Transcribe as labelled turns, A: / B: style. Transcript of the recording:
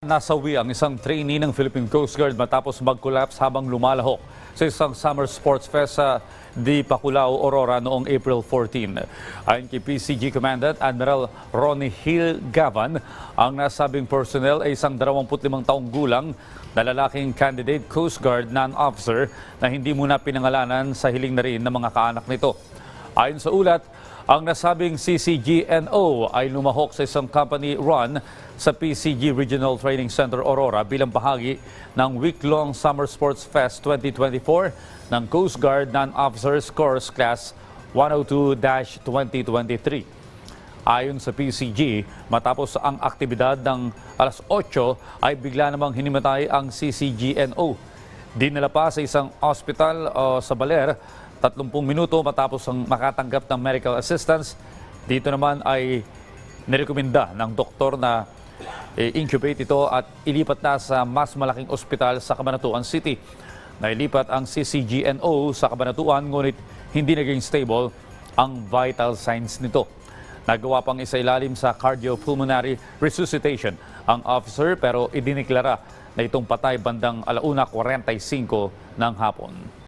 A: Nasawi ang isang trainee ng Philippine Coast Guard matapos mag-collapse habang lumalahok sa isang summer sports fest sa Di Paculao, Aurora noong April 14. Ayon kay PCG Commandant Admiral Ronnie Hill Gavan, ang nasabing personnel ay isang 25 taong gulang na lalaking candidate Coast Guard non-officer na hindi muna pinangalanan sa hiling na rin ng mga kaanak nito. Ayon sa ulat, ang nasabing CCGNO ay lumahok sa isang company run sa PCG Regional Training Center Aurora bilang bahagi ng week-long Summer Sports Fest 2024 ng Coast Guard Non-Officers Course Class 102-2023. Ayon sa PCG, matapos ang aktibidad ng alas 8 ay bigla namang hinimatay ang CCGNO. Dinala pa sa isang ospital sa Baler 30 minuto matapos ang makatanggap ng medical assistance. Dito naman ay nirekomenda ng doktor na incubate ito at ilipat na sa mas malaking ospital sa Cabanatuan City. Nailipat ang CCGNO sa Cabanatuan ngunit hindi naging stable ang vital signs nito. Nagawa pang isailalim sa cardiopulmonary resuscitation ang officer pero idiniklara na itong patay bandang 1:45 ng hapon.